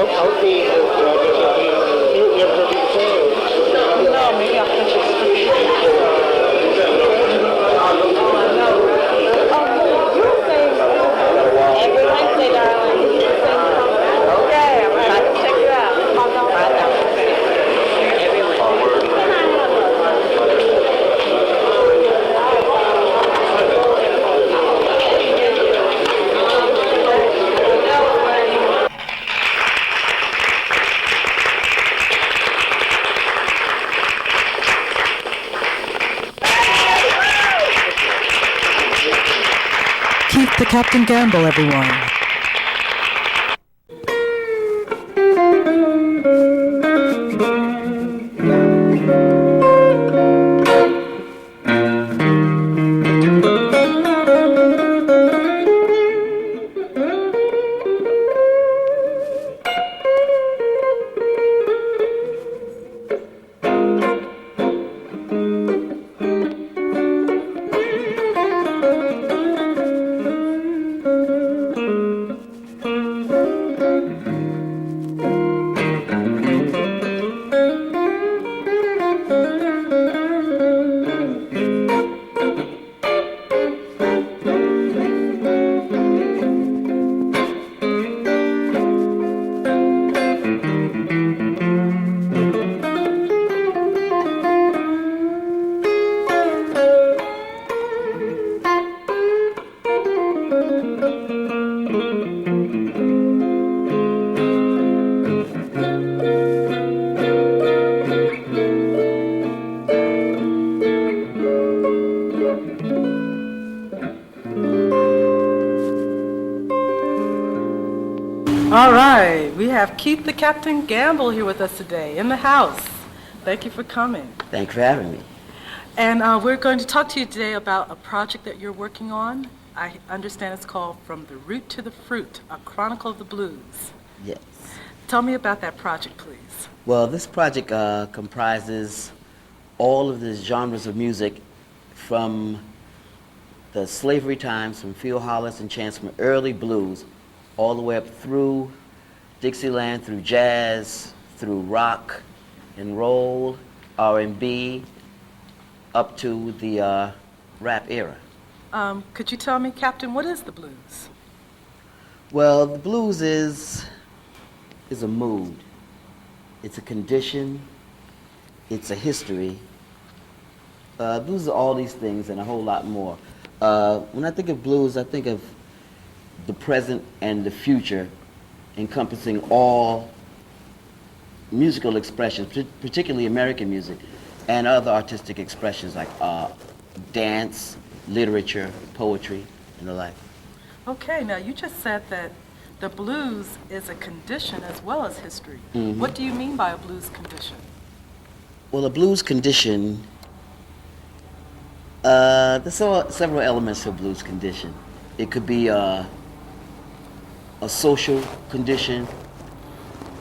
No, maybe I'll finish it. Every Wednesday, darling. Okay, I'm going to check you out. Right now. Every Wednesday. Keep the Captain Gamble, everyone. All right, we have Keith the Captain Gamble here with us today in the house. Thank you for coming. Thank you for having me. And we're going to talk to you today about a project that you're working on. I understand it's called From the Root to the Fruit, a Chronicle of the Blues. Yes. Tell me about that project, please. Well, this project comprises all of the genres of music from the slavery times, from field hollers and chants, from early blues, all the way up through Dixieland, through jazz, through rock and roll, R&B, up to the rap era. Could you tell me, Captain, what is the blues? Well, the blues is a mood. It's a condition. It's a history. Blues are all these things and a whole lot more. When I think of blues, I think of the present and the future, encompassing all musical expressions, particularly American music, and other artistic expressions like dance, literature, poetry, and the like. Okay, now you just said that the blues is a condition as well as history. Mm-hmm. What do you mean by a blues condition? Well, a blues condition, there's several elements to a blues condition. It could be a social condition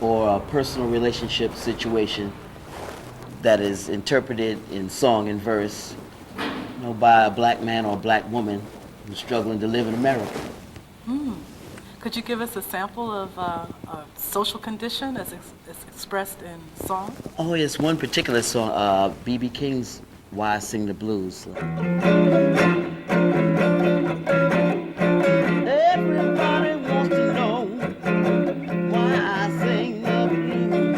or a personal relationship situation that is interpreted in song and verse, by a black man or a black woman who's struggling to live in America. Could you give us a sample of a social condition as expressed in song? Oh yes, one particular song, B.B. King's Why I Sing the Blues. Everybody wants to know why I sing the blues.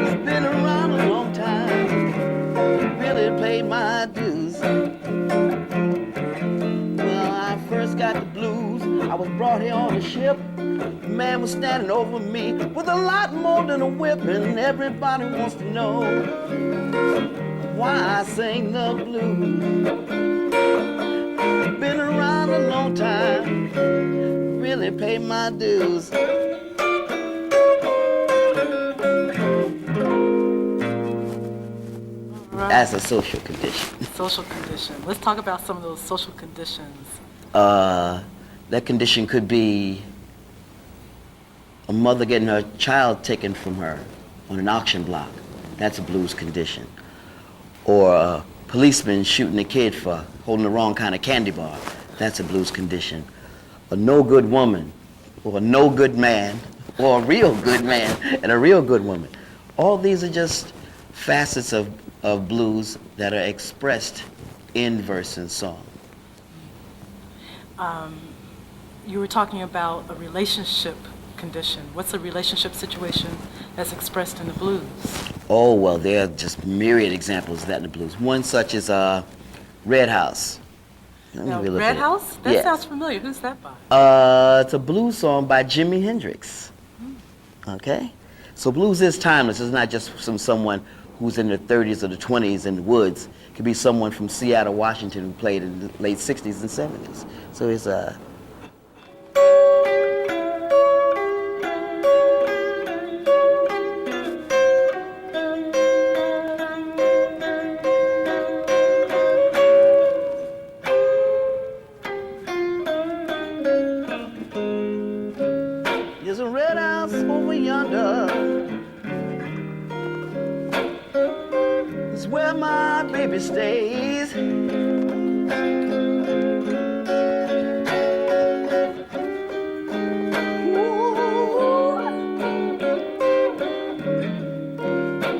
It's been around a long time, really paid my dues. Well, I first got the blues, I was brought here on a ship. The man was standing over me with a lot more than a whip, and everybody wants to know why I sing the blues. Been around a long time, really paid my dues. Right. As a social condition. Social condition. Let's talk about some of those social conditions. That condition could be a mother getting her child taken from her on an auction block. That's a blues condition. Or a policeman shooting a kid for holding the wrong kind of candy bar. That's a blues condition. A no good woman or a no good man or a real good man and a real good woman. All these are just facets of blues that are expressed in verse and song. You were talking about a relationship condition. What's a relationship situation that's expressed in the blues? Oh, well, there are just myriad examples of that in the blues. One such as Red House. Let me Now, relook Red at it. House? That Yes. sounds familiar. Who's that by? It's a blues song by Jimi Hendrix. Okay? So blues is timeless. It's not just from someone who's in their 30s or the 20s in the woods. It could be someone from Seattle, Washington, who played in the late 60s and 70s. So it's there's a red house over yonder. It's where my baby stays.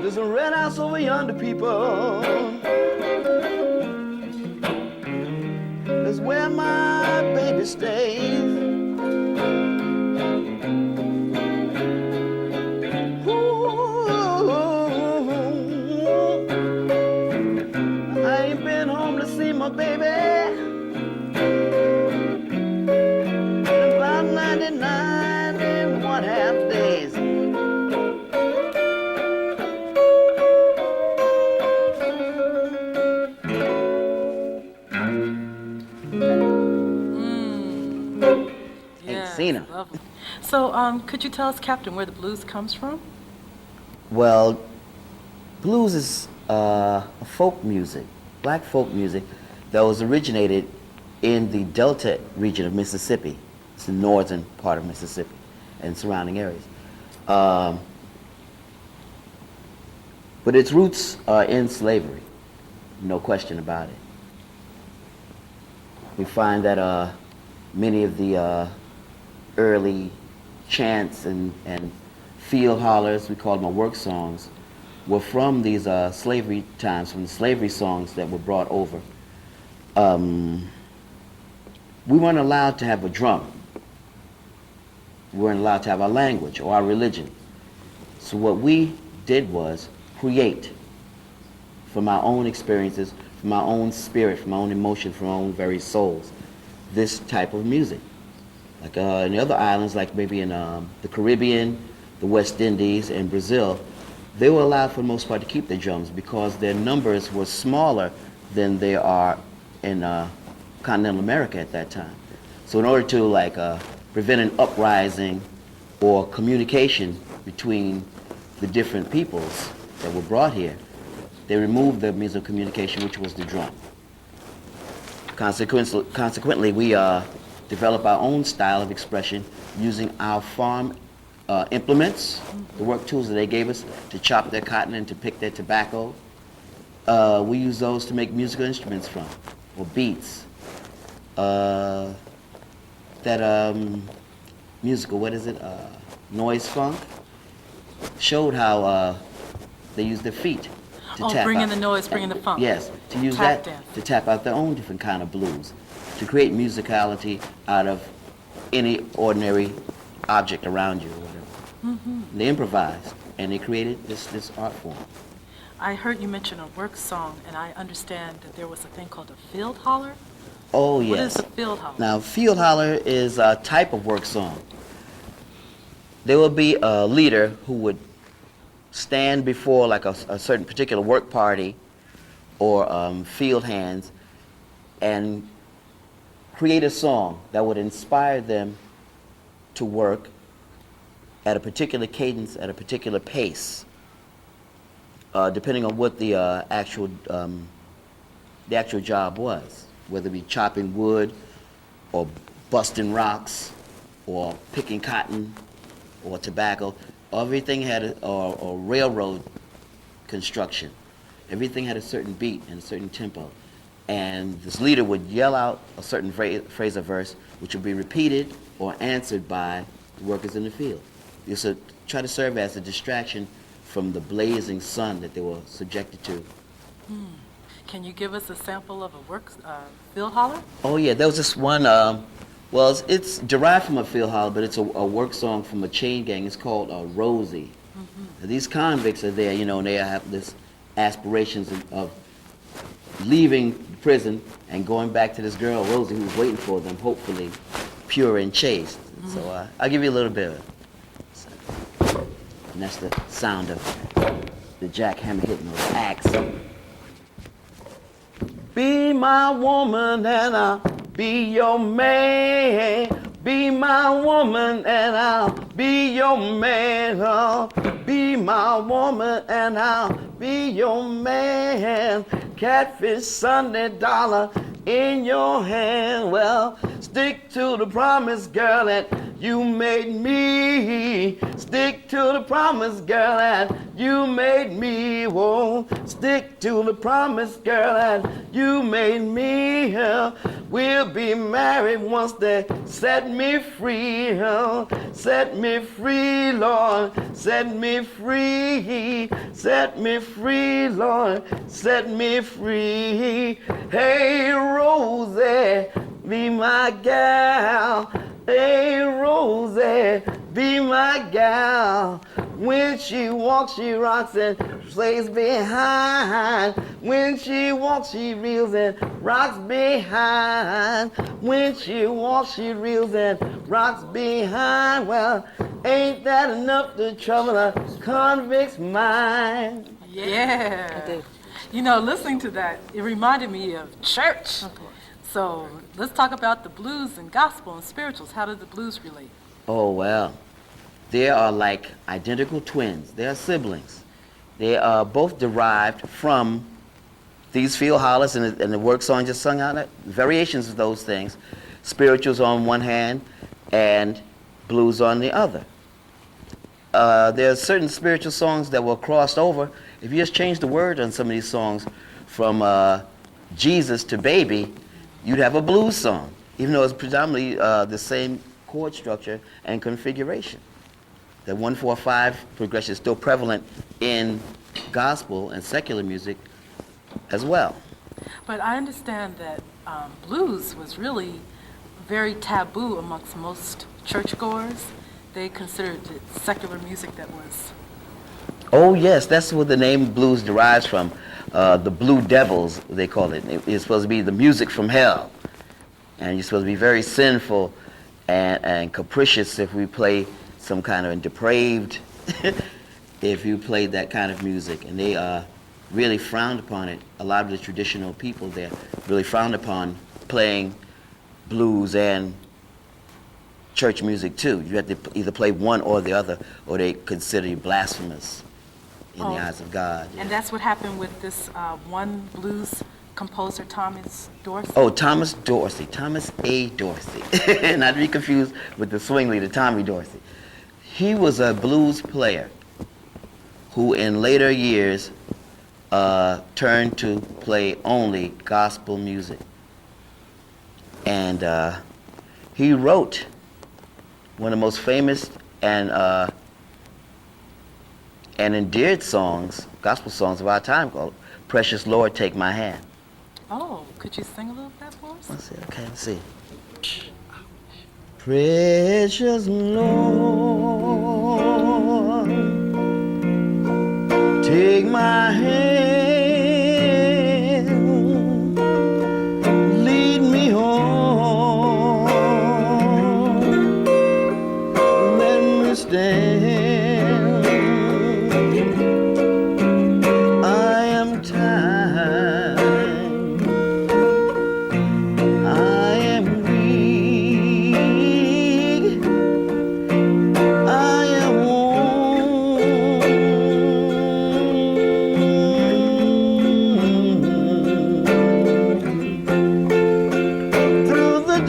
There's a red house over yonder, people. That's where my baby stays. I ain't been home to see my baby in about 99 and one half days. Yeah, seen 'em. lovely. So, could you tell us, Captain, where the blues comes from? Well, blues is folk music, black folk music that was originated in the Delta region of Mississippi. It's the northern part of Mississippi and surrounding areas. But its roots are in slavery, no question about it. We find that many of the early chants and field hollers, we call them work songs, were from these slavery times, from the slavery songs that were brought over. We weren't allowed to have a drum. We weren't allowed to have our language or our religion. So what we did was create from our own experiences, from our own spirit, from our own emotion, from our own very souls, this type of music. Like in the other islands, like maybe in the Caribbean, the West Indies, and Brazil, they were allowed for the most part to keep their drums because their numbers were smaller than they are in continental America at that time. So in order to prevent an uprising or communication between the different peoples that were brought here, they removed the means of communication, which was the drum. Consequently, we developed our own style of expression using our farm implements, the work tools that they gave us to chop their cotton and to pick their tobacco. We use those to make musical instruments from, or beats. Musical, what is it? Noise funk. Showed how they use their feet to tap bring in out. the noise, bring in the funk. Yes, to use Tap that dance. to tap out their own different kind of blues, to create musicality out of any ordinary object around you or whatever. They improvised and they created this art form. I heard you mention a work song, and I understand that there was a thing called a field holler. Oh What yes. is a field holler? Now, field holler is a type of work song. There will be a leader who would stand before like a certain particular work party or field hands and create a song that would inspire them to work at a particular cadence, at a particular pace, depending on what the actual job was, whether it be chopping wood or busting rocks or picking cotton or tobacco. Everything had or railroad construction. Everything had a certain beat and a certain tempo. And this leader would yell out a certain phrase or verse, which would be repeated or answered by the workers in the field. It's a try to serve as a distraction from the blazing sun that they were subjected to. Can you give us a sample of a field holler? Oh yeah, there was this one. Well, it's derived from a field holler, but it's a work song from a chain gang. It's called Rosie. These convicts are there, you know, and they have this aspirations of leaving prison and going back to this girl Rosie who's waiting for them, hopefully pure and chaste. So I'll give you a little bit of it. And that's the sound of the jackhammer hitting those axe. Be my woman and I'll be your man. Be my woman and I'll be your man. Oh, be my woman and I'll be your man. Catfish Sunday dollar in your hand. Well, stick to the promise, girl, that you made me. Stick to the promise, girl, that you made me. Whoa, stick to the promise, girl, that you made me. We'll be married once they set me free. Set me free, Lord. Set me free. Set me free, Lord. Set me free. Hey, Rosie, be my gal. Hey, Rosie, be my gal. When she walks, she rocks and plays behind. When she walks, she reels and rocks behind. When she walks, she reels and rocks behind. Well, ain't that enough to trouble a convict's mind? Yeah. I do. You know, listening to that, it reminded me of church. So let's talk about the blues and gospel and spirituals. How do the blues relate? Oh, well, they are like identical twins. They are siblings. They are both derived from these field hollers and the work song just sung out, variations of those things. Spirituals on one hand and blues on the other. There are certain spiritual songs that were crossed over. If you just change the word on some of these songs from Jesus to baby, you'd have a blues song, even though it's predominantly the same chord structure and configuration. The 1-4-5 progression is still prevalent in gospel and secular music as well. But I understand that blues was really very taboo amongst most churchgoers. They considered it secular music that was... Oh yes, that's where the name blues derives from. The Blue Devils, they call it. It's supposed to be the music from hell. And you're supposed to be very sinful and capricious if we play some kind of depraved, if you played that kind of music. And they really frowned upon it. A lot of the traditional people there really frowned upon playing blues and church music too. You had to either play one or the other, or they consider you blasphemous in the eyes of God. And that's what happened with this one blues composer, Thomas Dorsey. Oh, Thomas Dorsey, Thomas A. Dorsey. Not to be confused with the swing leader, Tommy Dorsey. He was a blues player who in later years turned to play only gospel music. And he wrote one of the most famous and endeared songs, gospel songs of our time, called Precious Lord, Take My Hand. Oh, could you sing a little of that for us? Let's see, okay, let's see. Precious Lord, take my hand, lead me home, let me stand. I am tired, I am weak, I am through the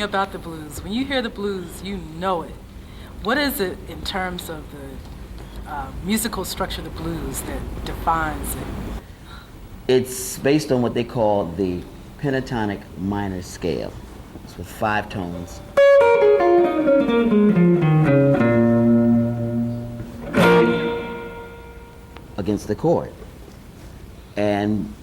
about the blues. When you hear the blues, you know it. What is it in terms of the musical structure of the blues that defines it? It's based on what they call the pentatonic minor scale. It's with 5 tones. Against the chord. And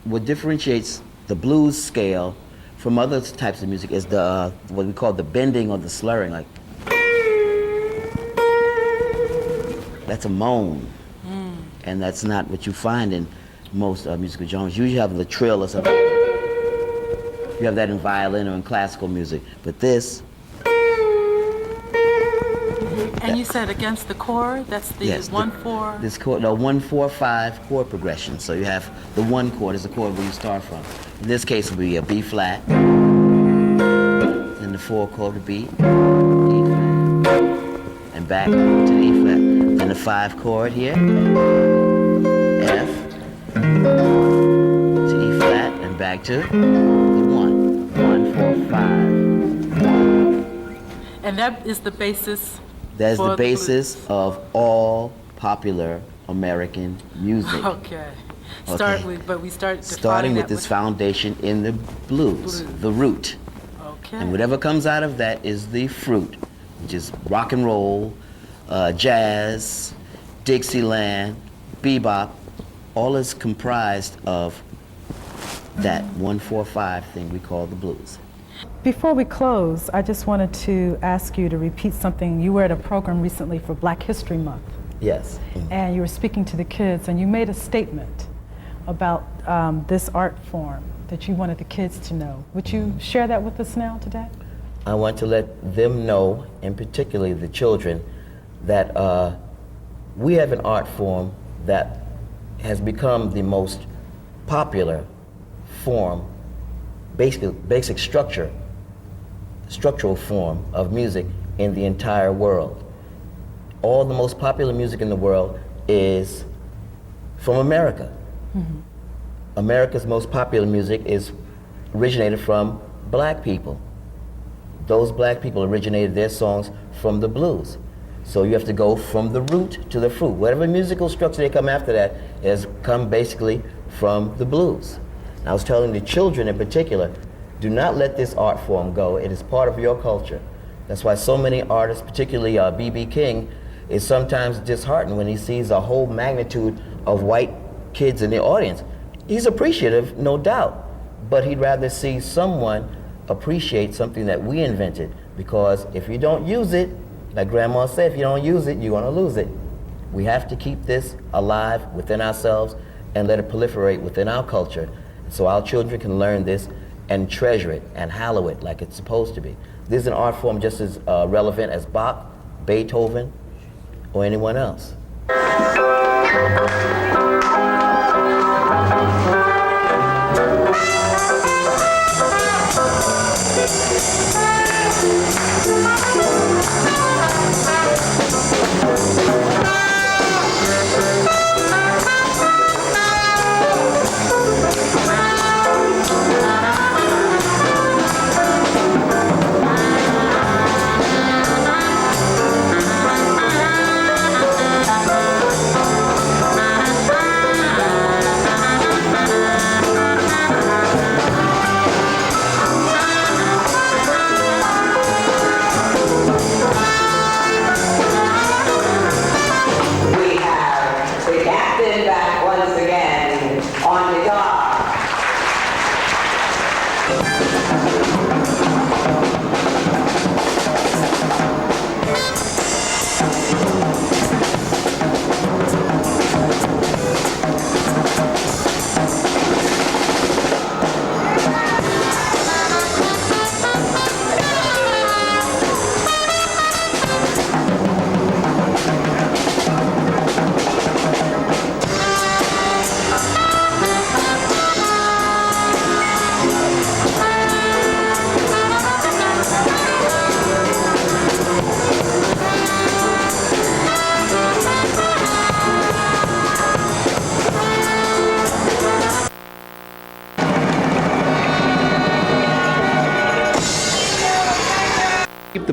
what differentiates the blues scale from other types of music is the what we call the bending or the slurring. Like that's a moan, and that's not what you find in most musical genres. You usually have the trill or something. You have that in violin or in classical music, but this. And you said against the chord, that's the Yes, 1/4. This chord, no, 1-4-5 chord progression. So you have the 1 chord is the chord where you start from. In this case, it would be a B flat, and the 4 chord would be E flat, and back to the E flat. Then the 5 chord here, F to E flat, and back to the 1, 1-4-5. And that is the basis. That's for the basis blues. of all popular American music. Okay. Okay. But we start Starting with that this foundation in the blues, the root. Okay. And whatever comes out of that is the fruit, which is rock and roll, jazz, Dixieland, bebop, all is comprised of that 1-4-5 thing we call the blues. Before we close, I just wanted to ask you to repeat something. You were at a program recently for Black History Month, Yes. and you were speaking to the kids, and you made a statement about this art form that you wanted the kids to know. Would you share that with us now today? I want to let them know, and particularly the children, that we have an art form that has become the most popular form, basic structural form of music in the entire world. All the most popular music in the world is from America. Mm-hmm. America's most popular music is originated from black people. Those black people originated their songs from the blues. So you have to go from the root to the fruit. Whatever musical structure they come after that has come basically from the blues. And I was telling the children in particular, do not let this art form go. It is part of your culture. That's why so many artists, particularly B.B. King, is sometimes disheartened when he sees a whole magnitude of white kids in the audience. He's appreciative, no doubt, but he'd rather see someone appreciate something that we invented, because if you don't use it, like Grandma said, if you don't use it, you're gonna lose it. We have to keep this alive within ourselves and let it proliferate within our culture, so our children can learn this and treasure it and hallow it like it's supposed to be. This is an art form just as relevant as Bach, Beethoven, or anyone else.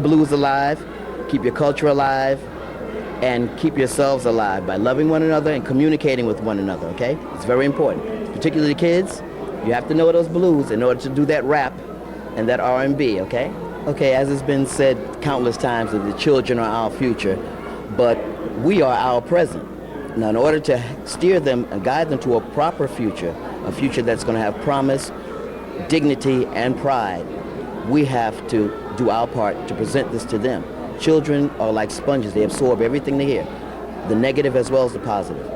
blues alive, keep your culture alive, and keep yourselves alive by loving one another and communicating with one another, okay? It's very important. Particularly kids, you have to know those blues in order to do that rap and that R&B, okay? Okay, as has been said countless times, that the children are our future, but we are our present. Now, in order to steer them and guide them to a proper future, a future that's going to have promise, dignity, and pride, we have to do our part to present this to them. Children are like sponges. They absorb everything they hear, the negative as well as the positive.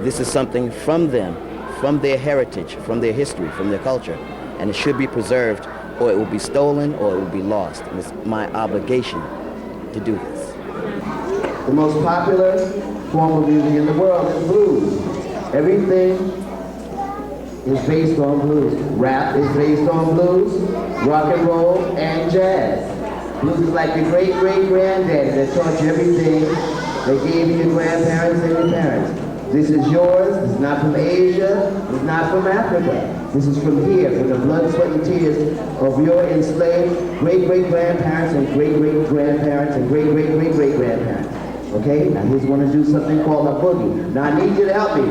This is something from them, from their heritage, from their history, from their culture, and it should be preserved, or it will be stolen, or it will be lost. And it's my obligation to do this. The most popular form of music in the world is blues. Everything is based on blues. Rap is based on blues, rock and roll, and jazz. Blues is like your great-great-granddaddy that taught you everything they gave you your grandparents and your parents. This is yours. This is not from Asia. This is not from Africa. This is from here, from the blood, sweat, and tears of your enslaved great-great-grandparents and great-great-grandparents and great-great-great-great-grandparents. Okay? Now here's one to do something called a boogie. Now I need you to help me.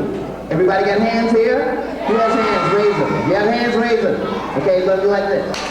Everybody got hands here? Who has hands? Raise them. If you have hands, raise them. Okay, love you like this.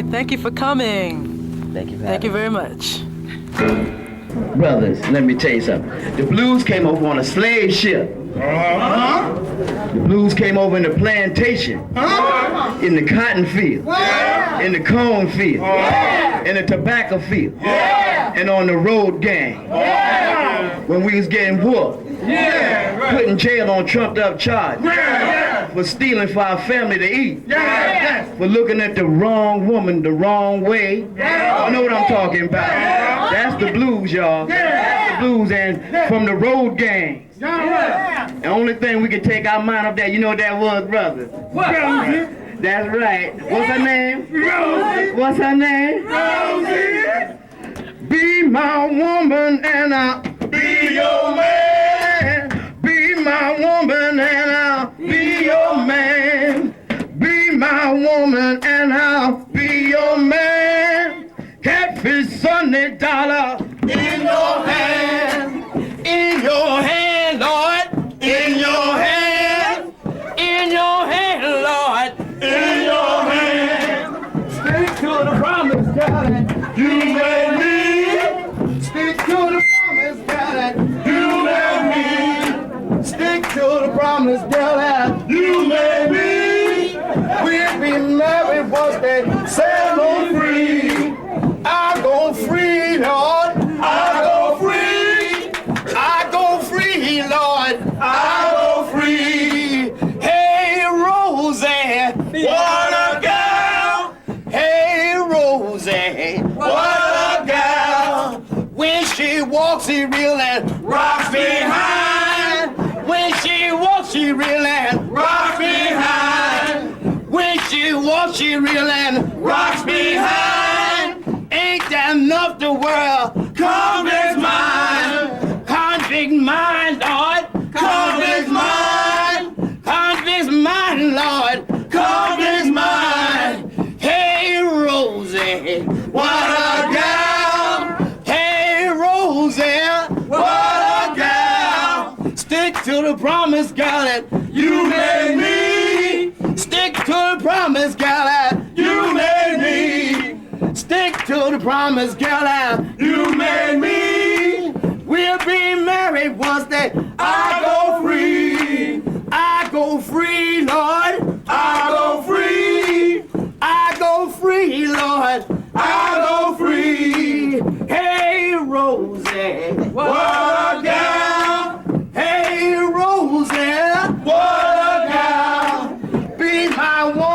Thank you for coming. Thank you for Thank you having very me. much. Brothers, let me tell you something. The blues came over on a slave ship. The blues came over in the plantation, in the cotton field, in the corn field, in the tobacco field, and on the road gang. when we was getting whooped. Yeah, right. Put in jail on trumped up charges. Yeah. For stealing for our family to eat. Yeah. For looking at the wrong woman the wrong way. Yeah. You know what I'm talking about. Yeah. That's the blues, y'all. Yeah. That's the blues, and from the road gangs. Yeah. The only thing we can take our mind off that, you know what that was, brother? What? That's right. What's her name? Rosie. What's her name? Rosie. Be my woman and I'll be your man. Be my woman and I'll be your man. Be my woman and I'll be your man. Catfish Sunday dollar in your hand. In your hand, Lord. In your hand. In your hand, Lord. In your hand. Stick to the promise, darling. You made me. Stick to the promise, darling. You made me. Stick to the promise, darling. You made me. We'll be married once they set on free. I go free, Lord. I go free. I go free, Lord. I go free. Hey, Rosie, what a girl. Hey, Rosie, what a girl. When she walks, she reel and rocks behind. When she walks, she reel and rocks behind. When she walks, she reel and rocks behind. Ain't that enough the world? Convict's mine. Convict mine, Lord. Convict's mine. Convict's mine, Lord. Convict's mine. Hey, Rosie, what a girl. Hey, Rosie, what a girl. Stick to the promise, girl, that you made me. Stick to the promise, girl, that you made me. Stick to the promise, girl, that you made me. We'll be married once that I go free. I go free, Lord. I go free. I go free, Lord. I go free. Hey, Rosie, what a girl. Hey, Rosie, what a girl. Be my woman.